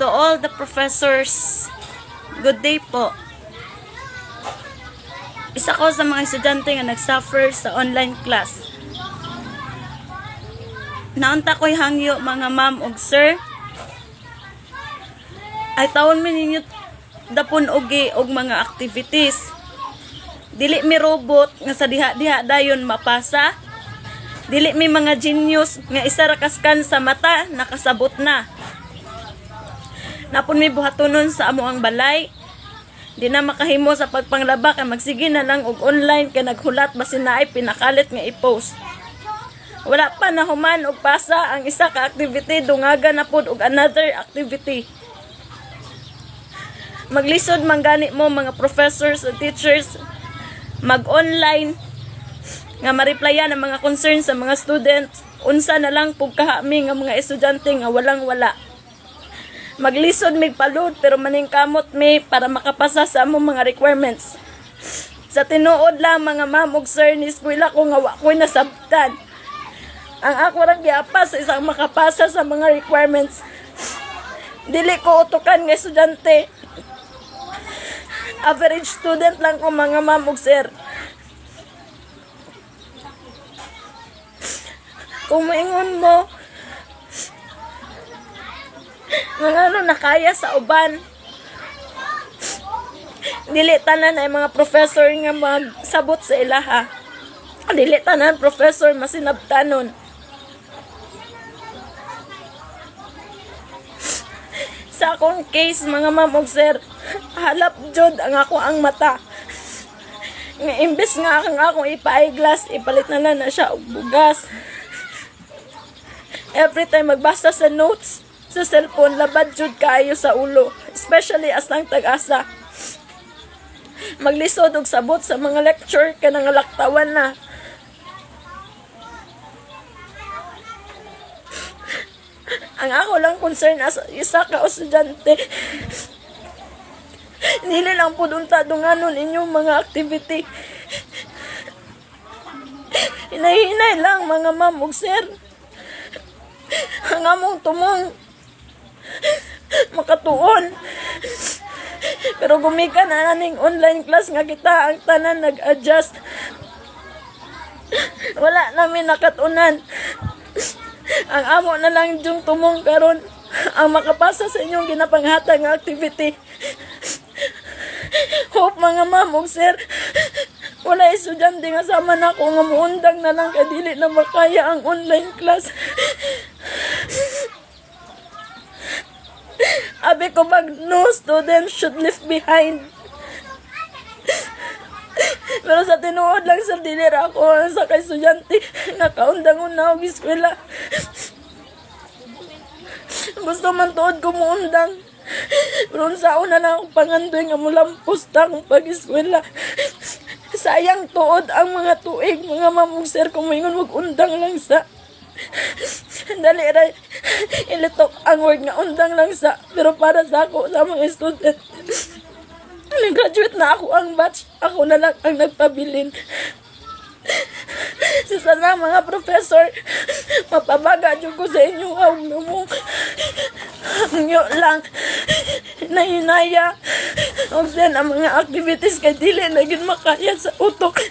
to all the professors. Good day po. Isa ko sa mga estudyante nga nagsuffer sa online class. Naunta ko'y hangyo mga ma'am ug sir. Ay tawon mi ninyo dapon ugi og mga activities. Dili mi robot nga sa diha-diha dayon mapasa. Dili mi mga genius nga isa ra kaskan sa mata nakasabot na. Napon mi buhatonon sa amo ang balay. Di na makahimo sa pagpanglaba kay magsige na lang og online kay naghulat basin naay pinakalit nga i-post. Wala pa nahuman og pasa ang isa ka activity dungaga na pud og another activity. Maglisod man gani mo mga professors at teachers mag-online nga ma-replyan ang mga concerns sa mga students. Unsa na lang pug kahami nga mga estudyante nga walang-wala. Maglisod mig palud pero maningkamot mi para makapasa sa among mga requirements. Sa tinuod lang mga ma'am ug sir ni eskwela ko nga wa ko'y nasabtan. Ang ako ra giapas sa isang makapasa sa mga requirements. Dili ko utukan nga estudyante. Average student lang ko mga ma'am ug sir. Kung maingon mo nga ano nakaya sa uban, dili tanan ay mga professor nga magsabot sa ilaha. Dili tanan professor masinabtanon. Sa akong case mga ma'am ug sir, halap jud ang ako ang mata. Nga imbes nga akong ipa-eyeglass, ipalit na lang na siya og bugas. Every time magbasa sa notes sa cellphone, labad jud kaayo sa ulo, especially as lang tag-asa. Maglisod og sabot sa mga lecture ka nang laktawan na. Ang ako lang concern as isa ka estudyante. Dili lang pud unta dunganon inyong mga activity. Hinay-hinay lang mga ma'am ug sir. Ang among tumong makatuon. Pero gumikan na naning online class nga kita ang tanan nag-adjust. Wala namin nakatunan. Ang amo na lang yung tumong karon ang makapasa sa inyong ginapanghatag nga activity. Hope mga ma'am ug sir, wala estudyante nga sama na ko nga muundang na lang kay dili na makaya ang online class. Abi ko bag no student should left behind. Pero sa tinuod lang sa dili ra ako sa kay estudyante nga kaundang una og eskwela. Gusto man tuod ko muundang. Pero sa una lang akong pangandoy nga mulampos ta akong pag-eskwela. Sayang tuod ang mga tuig mga ma'am ug sir kung moingon mag-undang lang sa dali ra ilitok ang word nga undang lang sa, pero para sa ako sa mga student nag-graduate na ako ang batch, ako na lang ang nagpabilin. So sana mga professor mapabaga dyan ko sa inyo mo nyo lang nahinaya o ang mga activities kay dili na yun makaya sa utok.